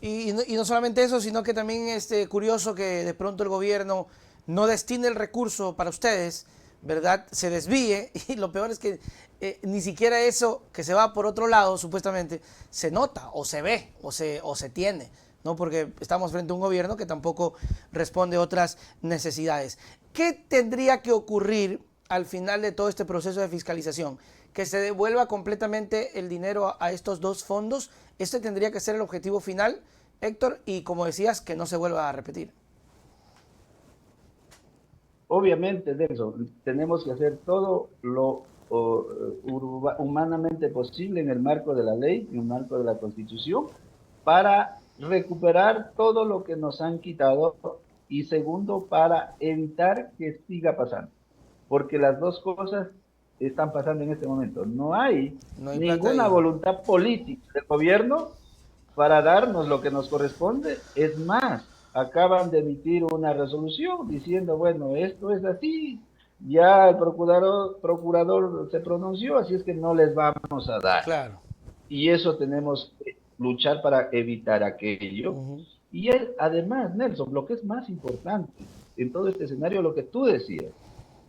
Y no solamente eso, sino que también es curioso que de pronto el gobierno no destine el recurso para ustedes, ¿verdad? Se desvíe y lo peor es que ni siquiera eso que se va por otro lado, supuestamente, se nota o se ve o se tiene, ¿no? Porque estamos frente a un gobierno que tampoco responde a otras necesidades. ¿Qué tendría que ocurrir al final de todo este proceso de fiscalización? Que se devuelva completamente el dinero a estos dos fondos. Este tendría que ser el objetivo final, Héctor, y como decías, que no se vuelva a repetir. Obviamente, Nelson, tenemos que hacer todo lo humanamente posible en el marco de la ley, en el marco de la Constitución, para recuperar todo lo que nos han quitado y segundo, para evitar que siga pasando. Porque las dos cosas están pasando en este momento. No hay No hay plata ninguna ahí. voluntad política del gobierno para darnos lo que nos corresponde. Es más, acaban de emitir una resolución diciendo, bueno, esto es así, ya el procurador se pronunció, así es que no les vamos a dar. Claro. Y eso tenemos que luchar para evitar aquello. Y además, Nelson, lo que es más importante en todo este escenario, lo que tú decías,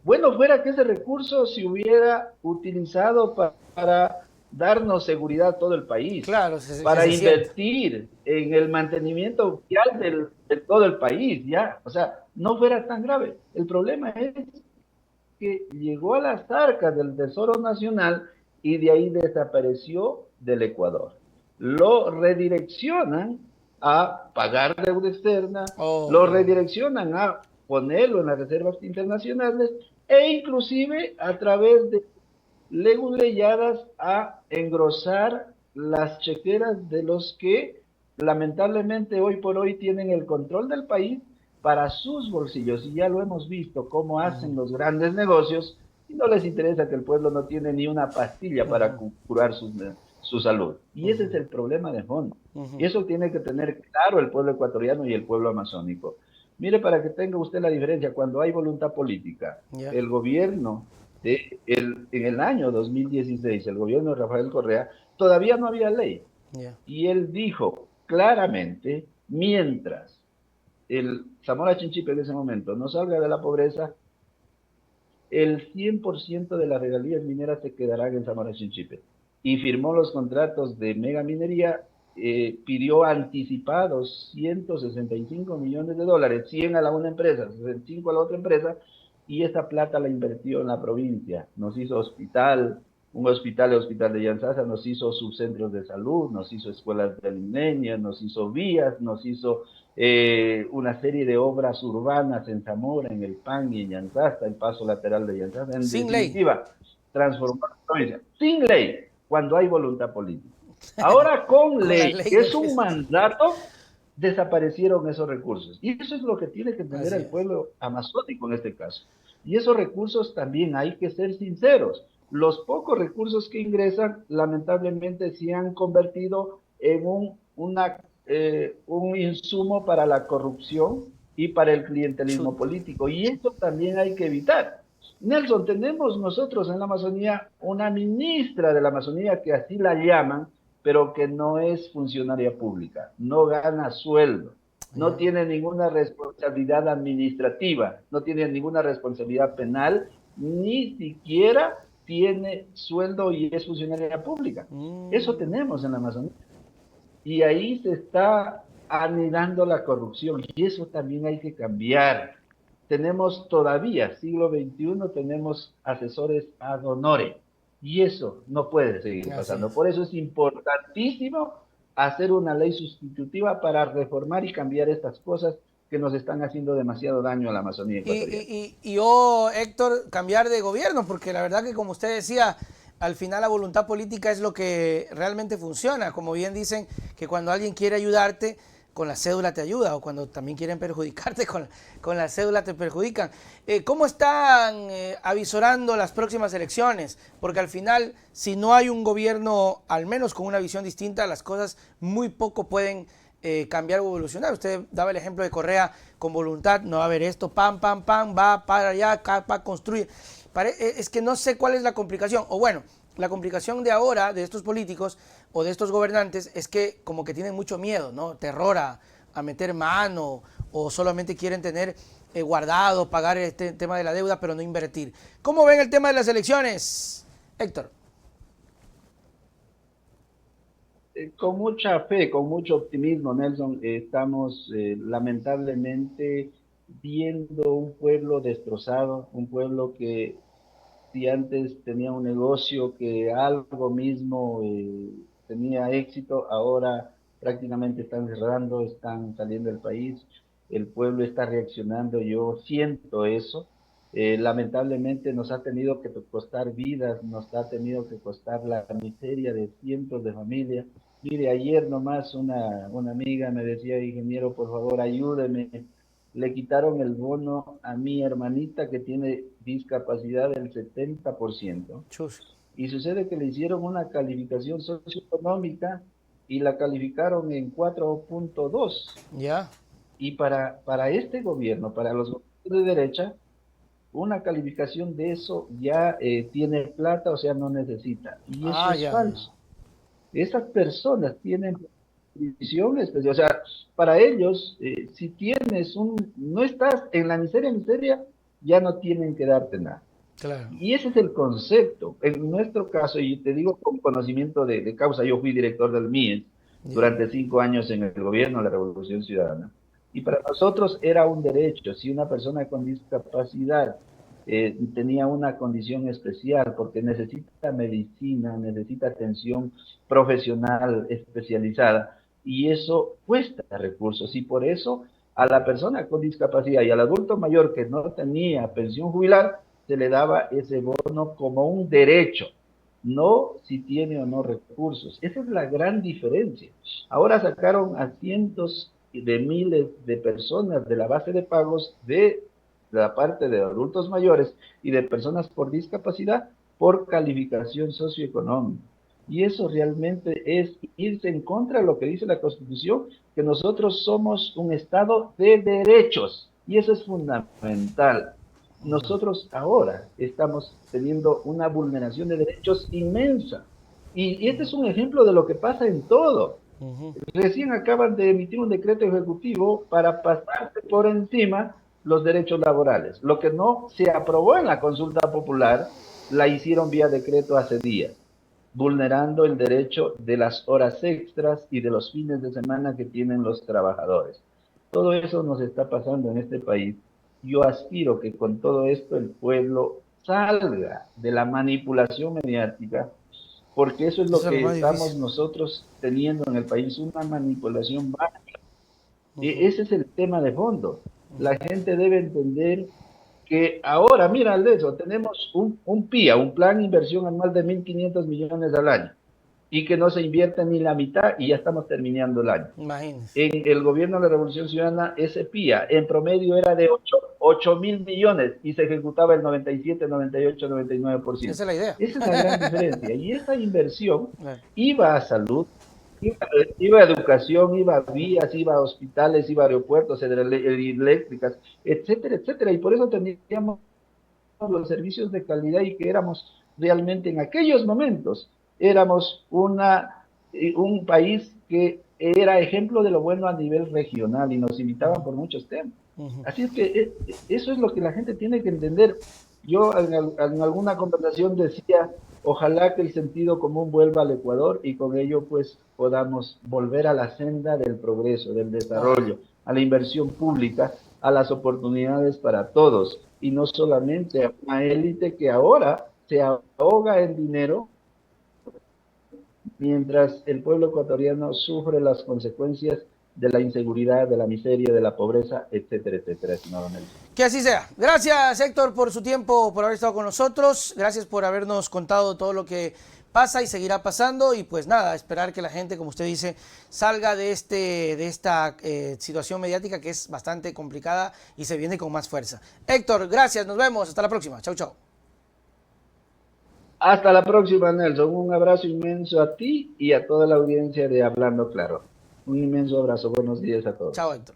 bueno fuera que ese recurso se hubiera utilizado para darnos seguridad a todo el país, Claro, que para se sienta. invertir en el mantenimiento vial de todo el país, ya. O sea, no fuera tan grave. El problema es que llegó a las arcas del Tesoro Nacional y de ahí desapareció del Ecuador. Lo redireccionan a pagar deuda externa, lo Oh, redireccionan a ponerlo en las reservas internacionales e inclusive a través de leguleyadas a engrosar las chequeras de los que lamentablemente hoy por hoy tienen el control del país para sus bolsillos. Y ya lo hemos visto cómo hacen los grandes negocios y no les interesa que el pueblo no tiene ni una pastilla para curar su salud. Y ese es el problema de fondo. Y eso tiene que tener claro el pueblo ecuatoriano y el pueblo amazónico. Mire, para que tenga usted la diferencia, cuando hay voluntad política, ya. el gobierno en el año 2016, el gobierno de Rafael Correa, todavía no había ley. Ya. Y él dijo claramente, mientras el Zamora Chinchipe en ese momento no salga de la pobreza, el 100% de las regalías mineras se quedarán en Zamora Chinchipe. Y firmó los contratos de mega minería, pidió anticipados 165 millones de dólares, 100 a la una empresa, 65 a la otra empresa, y esa plata la invirtió en la provincia. Nos hizo hospital, un hospital, el hospital de Yanzasa, nos hizo subcentros de salud, nos hizo escuelas de niñas, nos hizo vías, nos hizo una serie de obras urbanas en Zamora, en El Pan y en Yanzasta, el paso lateral de Yanzasta. En Sin ley. definitiva, transformar la provincia. Sin ley, cuando hay voluntad política. Ahora con Con la ley, ley que no es un quiso. mandato, desaparecieron esos recursos. Y eso es lo que tiene que entender Así el es. pueblo amazónico en este caso. Y esos recursos también hay que ser sinceros. Los pocos recursos que ingresan, lamentablemente, se han convertido en un insumo para la corrupción y para el clientelismo Chuta. político. Y esto también hay que evitar. Nelson, tenemos nosotros en la Amazonía una ministra de la Amazonía que así la llaman, pero que no es funcionaria pública, no gana sueldo, no Ya. tiene ninguna responsabilidad administrativa, no tiene ninguna responsabilidad penal, ni siquiera tiene sueldo y es funcionaria pública. Eso tenemos en la Amazonía. Y ahí se está anidando la corrupción y eso también hay que cambiar. Tenemos todavía, siglo XXI, tenemos asesores ad honorem y eso no puede seguir Así pasando. es. Por eso es importantísimo hacer una ley sustitutiva para reformar y cambiar estas cosas que nos están haciendo demasiado daño a la Amazonía ecuatoriana. Héctor, cambiar de gobierno, porque la verdad que como usted decía, al final la voluntad política es lo que realmente funciona. Como bien dicen, que cuando alguien quiere ayudarte, con la cédula te ayuda, o cuando también quieren perjudicarte, con la cédula te perjudican. ¿Cómo están avisorando las próximas elecciones? Porque al final, si no hay un gobierno, al menos con una visión distinta, las cosas muy poco pueden cambiar o evolucionar. Usted daba el ejemplo de Correa, con voluntad, no va a haber esto, pam, pam, pam, va para allá, va, construye. Es que no sé cuál es la complicación, o bueno, la complicación de ahora, de estos políticos, o de estos gobernantes es que como que tienen mucho miedo, ¿no? Terror a meter mano o solamente quieren tener guardado, pagar este tema de la deuda, pero no invertir. ¿Cómo ven el tema de las elecciones, Héctor? Con mucha fe, con mucho optimismo, Nelson, estamos lamentablemente viendo un pueblo destrozado, un pueblo que si antes tenía un negocio que algo mismo tenía éxito, ahora prácticamente están cerrando, están saliendo del país, el pueblo está reaccionando, yo siento eso. Lamentablemente nos ha tenido que costar vidas, nos ha tenido que costar la miseria de cientos de familias. Mire, ayer nomás una amiga me decía, ingeniero, por favor, ayúdeme. Le quitaron el bono a mi hermanita que tiene discapacidad del 70%. Chus. Y sucede que le hicieron una calificación socioeconómica y la calificaron en 4.2. ¿Ya? Y para este gobierno, para los gobiernos de derecha, una calificación de eso ya tiene plata, o sea, no necesita. Y eso Ah, es ya, ya. falso. Esas personas tienen visión especial, o sea, para ellos, si tienes no estás en la miseria, ya no tienen que darte nada. Claro. Y ese es el concepto. En nuestro caso, y te digo con conocimiento de causa, yo fui director del MIES Ya. durante 5 años en el gobierno de la Revolución Ciudadana. Y para nosotros era un derecho, si una persona con discapacidad tenía una condición especial, porque necesita medicina, necesita atención profesional especializada, y eso cuesta recursos, y por eso a la persona con discapacidad y al adulto mayor que no tenía pensión jubilar, se le daba ese bono como un derecho, no si tiene o no recursos. Esa es la gran diferencia. Ahora sacaron a cientos de miles de personas de la base de pagos de la parte de adultos mayores y de personas por discapacidad por calificación socioeconómica. Y eso realmente es irse en contra de lo que dice la Constitución, que nosotros somos un Estado de derechos. Y eso es fundamental. Nosotros ahora estamos teniendo una vulneración de derechos inmensa. Y este es un ejemplo de lo que pasa en todo. Recién acaban de emitir un decreto ejecutivo para pasarse por encima los derechos laborales. Lo que no se aprobó en la consulta popular, la hicieron vía decreto hace días, vulnerando el derecho de las horas extras y de los fines de semana que tienen los trabajadores. Todo eso nos está pasando en este país. Yo aspiro que con todo esto el pueblo salga de la manipulación mediática, porque eso es Eso lo es lo que más estamos difícil. nosotros teniendo en el país, una manipulación básica. Ese es el tema de fondo. La gente debe entender que ahora, mira, Aldeso, tenemos un PIA, un plan de inversión anual de 1.500 millones al año, y que no se invierte ni la mitad y ya estamos terminando el año. Imagínense. En el gobierno de la Revolución Ciudadana, ese PIA en promedio era de 8.000 millones y se ejecutaba el 97, 98, Esa 99%. es la idea. Esa es la gran diferencia. Y esa inversión Claro. iba a salud, iba a educación, iba a vías, iba a hospitales, iba a aeropuertos, eléctricas, etcétera, etcétera. Y por eso teníamos los servicios de calidad y que éramos realmente en aquellos momentos, éramos un país que era ejemplo de lo bueno a nivel regional y nos invitaban por muchos temas. Así es que eso es lo que la gente tiene que entender. Yo en alguna conversación decía, ojalá que el sentido común vuelva al Ecuador y con ello pues podamos volver a la senda del progreso, del Ojalá. desarrollo, a la inversión pública, a las oportunidades para todos y no solamente a una élite que ahora se ahoga en dinero mientras el pueblo ecuatoriano sufre las consecuencias de la inseguridad, de la miseria, de la pobreza, etcétera, etcétera, estimado Nelson. Que así sea. Gracias, Héctor, por su tiempo, por haber estado con nosotros. Gracias por habernos contado todo lo que pasa y seguirá pasando. Y pues nada, esperar que la gente, como usted dice, salga de esta situación mediática que es bastante complicada y se viene con más fuerza. Héctor, gracias, nos vemos. Hasta la próxima. Chau, chau. Hasta la próxima, Nelson. Un abrazo inmenso a ti y a toda la audiencia de Hablando Claro. Un inmenso abrazo. Buenos días a Chao, todos. Héctor.